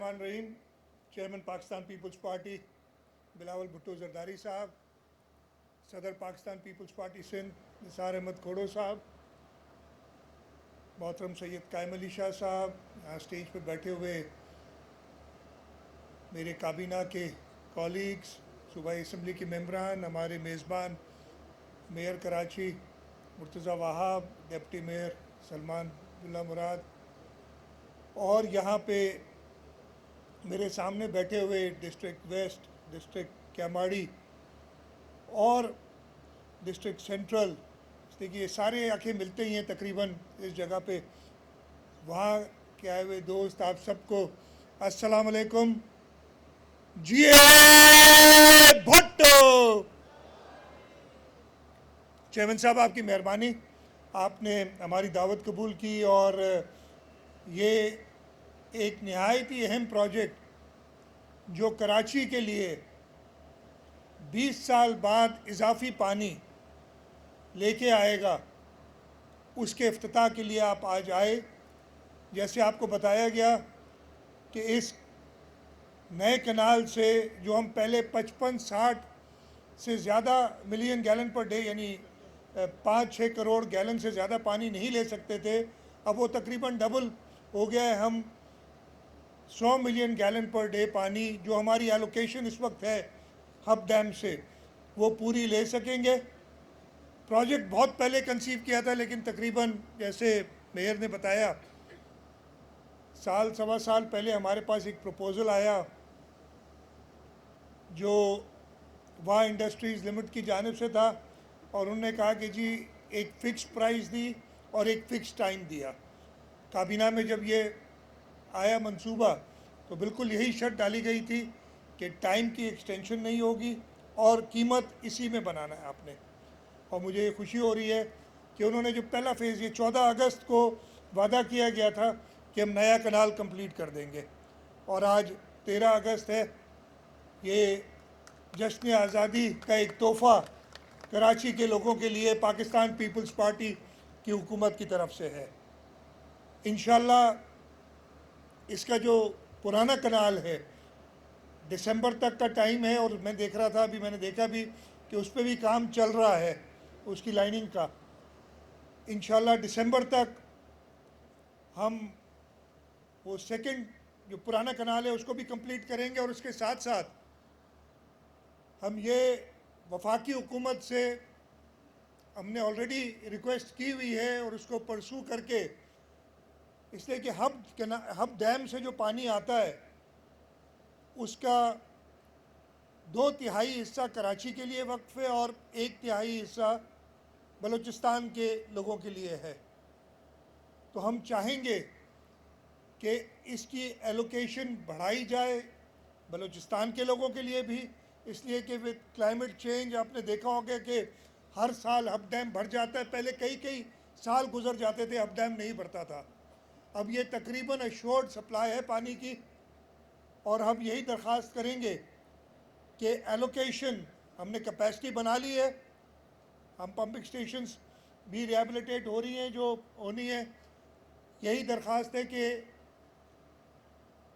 बिस्मिल्लाहिर्रहमानिर्रहीम। Chairman Pakistan peoples party Bilawal Bhutto Zardari साहब, सदर पाकिस्तान पीपल्स पार्टी सिंध निसार अहमद खोड़ो साहब, मोहतरम सैयद कायम अली शाह साहब, यहाँ स्टेज पर बैठे हुए मेरे काबीना के कॉलीग्स, सूबाई असम्बली के मेंबरान, हमारे मेज़बान mayor Karachi Murtaza Wahab, deputy mayor Salman Abdullah Murad, और यहाँ पे मेरे सामने बैठे हुए डिस्ट्रिक्ट वेस्ट, डिस्ट्रिक्ट कैमाड़ी और डिस्ट्रिक्ट सेंट्रल, देखिए सारे आंखें मिलते ही हैं तकरीबन इस जगह पे। वहाँ के आए हुए दोस्त, आप सबको अस्सलाम वालेकुम। जीए भुट्टो। चेयरमैन साहब, आपकी मेहरबानी, आपने हमारी दावत कबूल की और ये एक नहायत ही अहम प्रोजेक्ट जो कराची के लिए 20 साल बाद इजाफी पानी लेके आएगा, उसके इफ्तिताह के लिए आप आज आए। जैसे आपको बताया गया कि इस नए कनाल से जो हम पहले 55-60 से ज़्यादा मिलियन गैलन पर डे यानी 5-6 करोड़ गैलन से ज़्यादा पानी नहीं ले सकते थे, अब वो तकरीबन डबल हो गया है। हम 100 मिलियन गैलन पर डे पानी जो हमारी एलोकेशन इस वक्त है हब डैम से, वो पूरी ले सकेंगे। प्रोजेक्ट बहुत पहले कंसीव किया था, लेकिन तकरीबन जैसे मेयर ने बताया साल सवा साल पहले हमारे पास एक प्रपोज़ल आया जो वाह इंडस्ट्रीज़ लिमिटेड की जानिब से था, और उन्होंने कहा कि जी एक फ़िक्स प्राइस दी और एक फ़िक्स टाइम दिया। काबीना में जब ये आया मंसूबा तो बिल्कुल यही शर्त डाली गई थी कि टाइम की एक्सटेंशन नहीं होगी और कीमत इसी में बनाना है आपने। और मुझे खुशी हो रही है कि उन्होंने जो पहला फ़ेज़, ये 14 अगस्त को वादा किया गया था कि हम नया कनाल कंप्लीट कर देंगे, और आज 13 अगस्त है। ये जश्न आज़ादी का एक तोहफ़ा कराची के लोगों के लिए पाकिस्तान पीपल्स पार्टी की हुकूमत की तरफ से है। इंशाल्लाह इसका जो पुराना कनाल है दिसंबर तक का टाइम है, और मैं देख रहा था, अभी मैंने देखा भी कि उस पर भी काम चल रहा है उसकी लाइनिंग का। इंशाल्लाह दिसंबर तक हम वो सेकंड जो पुराना कनाल है उसको भी कंप्लीट करेंगे, और उसके साथ साथ हम ये वफाकी हुकूमत से हमने ऑलरेडी रिक्वेस्ट की हुई है और उसको परसू करके, इसलिए कि हब डैम से जो पानी आता है उसका 2/3 हिस्सा कराची के लिए वक्फ है और 1/3 हिस्सा बलूचिस्तान के लोगों के लिए है। तो हम चाहेंगे कि इसकी एलोकेशन बढ़ाई जाए बलूचिस्तान के लोगों के लिए भी, इसलिए कि विद क्लाइमेट चेंज आपने देखा होगा कि हर साल हब डैम भर जाता है। पहले कई कई साल गुजर जाते थे हब डैम नहीं भरता था, अब ये तकरीबन अश्योर्ड सप्लाई है पानी की, और हम यही दरख्वास्त करेंगे कि एलोकेशन, हमने कैपेसिटी बना ली है, हम पंपिंग स्टेशंस भी रिहेबिलिटेट हो रही हैं जो होनी है। यही दरख्वास्त है कि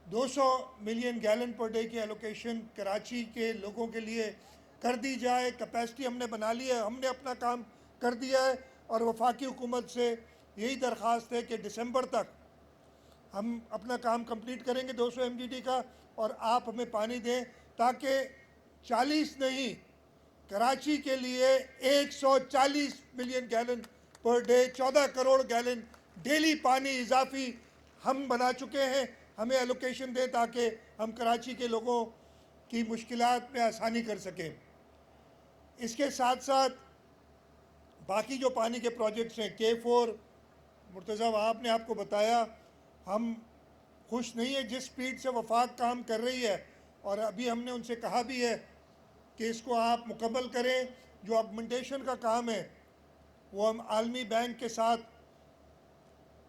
200 मिलियन गैलन पर डे की एलोकेशन कराची के लोगों के लिए कर दी जाए। कैपेसिटी हमने बना ली है, हमने अपना काम कर दिया है, और वफाकी हुकूमत से यही दरख्वास्त है कि दिसंबर तक हम अपना काम कंप्लीट करेंगे 200 MGD का, और आप हमें पानी दें ताकि 40 नहीं, कराची के लिए 140 million gallon per day, 14 crore gallon daily पानी इजाफी हम बना चुके हैं। हमें एलोकेशन दें ताकि हम कराची के लोगों की मुश्किलात में आसानी कर सकें। इसके साथ साथ बाकी जो पानी के प्रोजेक्ट्स हैं, K4 मुर्तज़ा वहाब ने आपको बताया, हम खुश नहीं है जिस स्पीड से वफाक काम कर रही है, और अभी हमने उनसे कहा भी है कि इसको आप मुकम्मल करें। जो ऑगमेंटेशन का काम है वो हम आलमी बैंक के साथ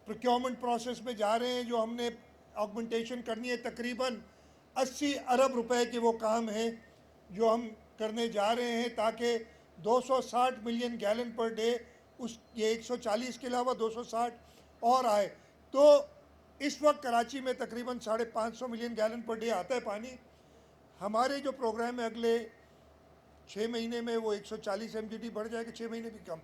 प्रोक्योरमेंट प्रोसेस में जा रहे हैं, जो हमने ऑगमेंटेशन करनी है। तकरीबन 80 अरब रुपए के वो काम है जो हम करने जा रहे हैं, ताकि 260 मिलियन गैलन पर डे, उस ये 140 के अलावा 260 और आए। तो इस वक्त कराची में तकरीबन 550 मिलियन गैलन पर डे आता है पानी। हमारे जो प्रोग्राम है अगले 6 महीने में वो 140 MGD बढ़ जाएगा, 6 महीने भी कम,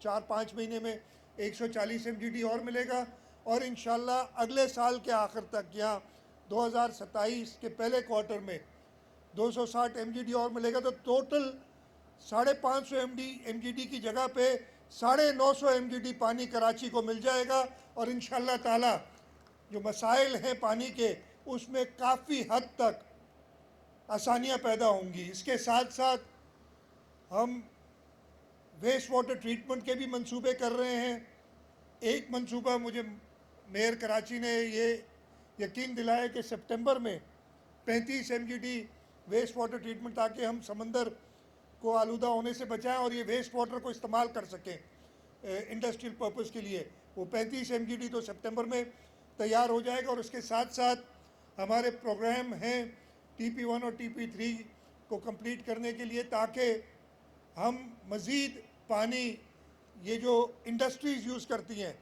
4-5 महीने में 140 MGD और मिलेगा। और इंशाल्लाह अगले साल के आखिर तक या 2027 के पहले क्वार्टर में 260 MGD और मिलेगा, तो टोटल 550 MGD की जगह पे 950 MGD पानी कराची को मिल जाएगा। और इंशाल्लाह ताला जो मसाइल हैं पानी के उसमें काफ़ी हद तक आसानियाँ पैदा होंगी। इसके साथ साथ हम वेस्ट वाटर ट्रीटमेंट के भी मंसूबे कर रहे हैं। एक मंसूबा मुझे मेयर कराची ने ये यकीन दिलाया कि सितंबर में 35 MGD वेस्ट वाटर ट्रीटमेंट, ताकि हम समंदर को आलूदा होने से बचाएं और ये वेस्ट वाटर को इस्तेमाल कर सकें इंडस्ट्रियल पर्पस के लिए। वो 35 MGD तो सितंबर में तैयार हो जाएगा। और उसके साथ साथ हमारे प्रोग्राम हैं TP1 और TP3 को कंप्लीट करने के लिए, ताकि हम मज़ीद पानी ये जो इंडस्ट्रीज़ यूज़ करती हैं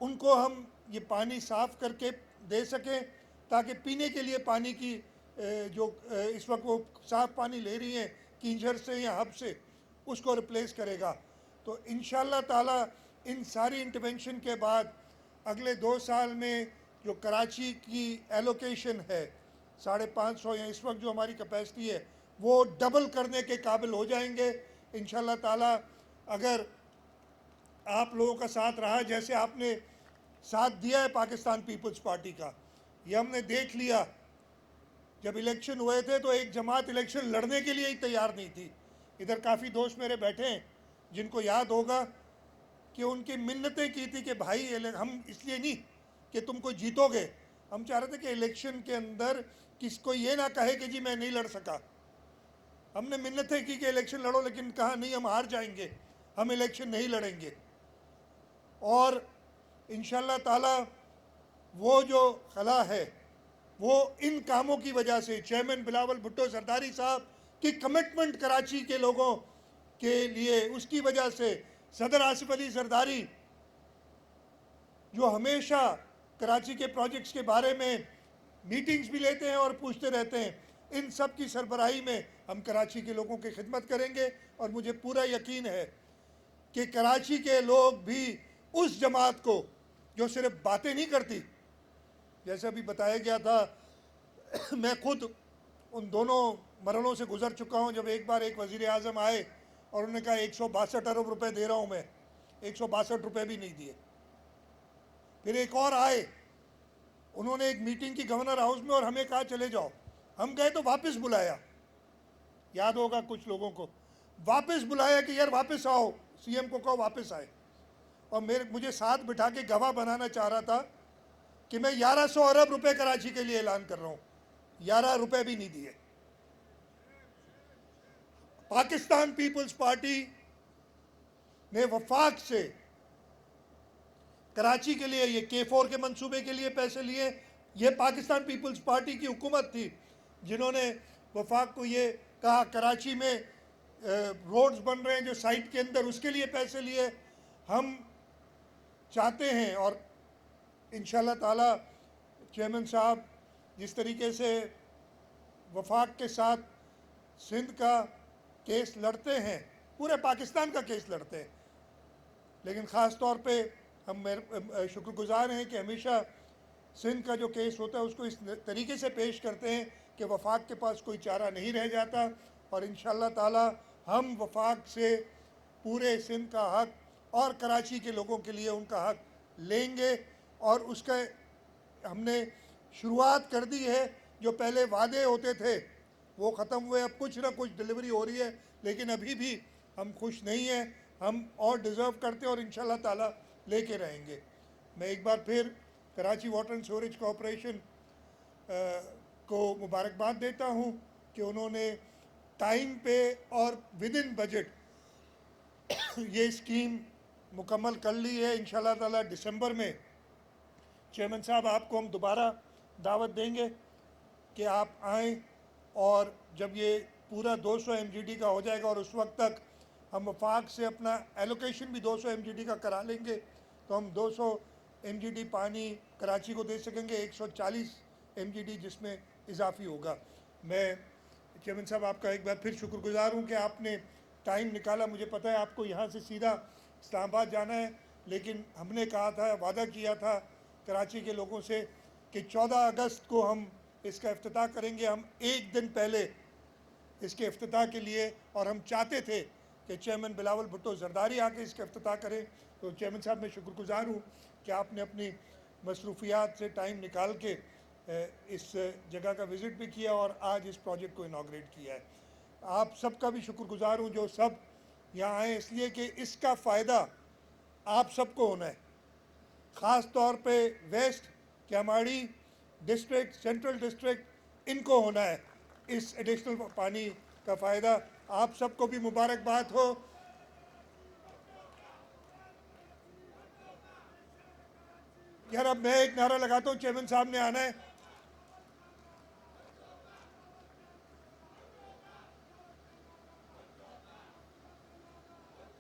उनको हम ये पानी साफ़ करके दे सकें, ताकि पीने के लिए पानी की जो इस वक्त वो साफ़ पानी ले रही हैं कींझर से या हब से, उसको रिप्लेस करेगा। तो इंशाल्लाह ताला इन सारी इंटरवेंशन के बाद अगले 2 साल में जो कराची की एलोकेशन है 550, या इस वक्त जो हमारी कैपेसिटी है वो डबल करने के काबिल हो जाएंगे इंशाल्लाह ताला। अगर आप लोगों का साथ रहा, जैसे आपने साथ दिया है पाकिस्तान पीपल्स पार्टी का, ये हमने देख लिया। जब इलेक्शन हुए थे तो एक जमात इलेक्शन लड़ने के लिए ही तैयार नहीं थी। इधर काफ़ी दोस्त मेरे बैठे हैं जिनको याद होगा कि उनकी मिन्नतें की थी कि भाई हम इसलिए नहीं कि तुमको जीतोगे, हम चाह रहे थे कि इलेक्शन के अंदर किसको ये ना कहे कि जी मैं नहीं लड़ सका। हमने मिन्नतें की कि इलेक्शन लड़ो, लेकिन कहा नहीं हम हार जाएंगे, हम इलेक्शन नहीं लड़ेंगे। और इंशाल्लाह ताला वो जो खला है वो इन कामों की वजह से, चेयरमैन बिलावल भुट्टो जरदारी साहब की कमिटमेंट कराची के लोगों के लिए, उसकी वजह से सदर आसिफ अली जरदारी जो हमेशा कराची के प्रोजेक्ट्स के बारे में मीटिंग्स भी लेते हैं और पूछते रहते हैं, इन सब की सरबराही में हम कराची के लोगों की खिदमत करेंगे। और मुझे पूरा यकीन है कि कराची के लोग भी उस जमात को जो सिर्फ बातें नहीं करती, जैसे अभी बताया गया था, मैं खुद उन दोनों मरलों से गुजर चुका हूँ। जब एक बार एक वज़ीर आज़म आए और उन्होंने कहा 162 अरब रुपए दे रहा हूँ मैं, 162 रुपये भी नहीं दिए। फिर एक और आए, उन्होंने एक मीटिंग की गवर्नर हाउस में और हमें कहा चले जाओ, हम गए तो वापस बुलाया, याद होगा कुछ लोगों को, वापस बुलाया कि यार वापस आओ, CM को कहो वापस आए। और मुझे साथ बिठा के गवाह बनाना चाह रहा था कि मैं 1100 अरब रुपए कराची के लिए ऐलान कर रहा हूँ, 11 रुपए भी नहीं दिए। पाकिस्तान पीपल्स पार्टी ने वफाक से कराची के लिए ये K4 के मंसूबे के लिए पैसे लिए। ये पाकिस्तान पीपल्स पार्टी की हुकूमत थी जिन्होंने वफाक को ये कहा कराची में रोड्स बन रहे हैं जो साइट के अंदर, उसके लिए पैसे लिए। हम चाहते हैं और इंशाल्लाह ताला चेयरमैन साहब जिस तरीके से वफाक के साथ सिंध का केस लड़ते हैं, पूरे पाकिस्तान का केस लड़ते हैं, लेकिन ख़ास तौर पे हम शुक्रगुज़ार हैं कि हमेशा सिंध का जो केस होता है उसको इस तरीके से पेश करते हैं कि वफाक के पास कोई चारा नहीं रह जाता। और इंशाल्लाह ताला हम वफाक से पूरे सिंध का हक और कराची के लोगों के लिए उनका हक लेंगे। और उसका हमने शुरुआत कर दी है। जो पहले वादे होते थे वो ख़त्म हुए, अब कुछ ना कुछ डिलीवरी हो रही है, लेकिन अभी भी हम खुश नहीं हैं, हम और डिज़र्व करते हैं और इंशाल्लाह ताला लेके रहेंगे। मैं एक बार फिर Karachi water and sewerage corporation को मुबारकबाद देता हूँ कि उन्होंने टाइम पे और विद इन बजट ये स्कीम मुकम्मल कर ली है। इंशाल्लाह ताला दिसंबर में चेयरमैन साहब आपको हम दोबारा दावत देंगे कि आप आएँ, और जब ये पूरा 200 MGD का हो जाएगा और उस वक्त तक हम वफाक से अपना एलोकेशन भी 200 MGD का करा लेंगे, तो हम 200 MGD पानी कराची को दे सकेंगे, 140 MGD जिसमें इजाफी होगा। मैं चेयरमैन साहब आपका एक बार फिर शुक्रगुजार हूँ कि आपने टाइम निकाला। मुझे पता है आपको यहाँ से सीधा इस्लामाबाद जाना है, लेकिन हमने कहा था, वादा किया था कराची के लोगों से कि 14 अगस्त को हम इसका इफ्तिताह करेंगे। हम एक दिन पहले इसके इफ्तिताह के लिए, और हम चाहते थे कि चेयरमैन बिलावल भुट्टो जरदारी आके इसका इफ्तिताह करें। तो चेयरमैन साहब मैं शुक्रगुजार हूँ कि आपने अपनी मसरूफियात से टाइम निकाल के इस जगह का विज़िट भी किया और आज इस प्रोजेक्ट को इनाग्रेट किया है। आप सबका भी शुक्रगुजार हूँ जो सब यहाँ आए, इसलिए कि इसका फ़ायदा आप सबको होना है। ख़ास तौर पे waste, Keamari district, central district, इनको होना है इस एडिशनल पानी का फ़ायदा। आप सबको भी मुबारकबाद हो। यार अब मैं एक नारा लगाता हूँ, चेयरमैन साहब ने आना है।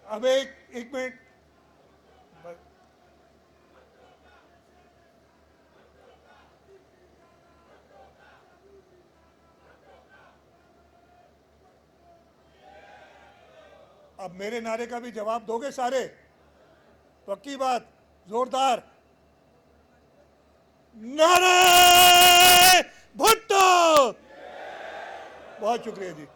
अब एक मिनट, अब मेरे नारे का भी जवाब दोगे सारे? पक्की बात, जोरदार नारे भुट्टो। बहुत शुक्रिया जी।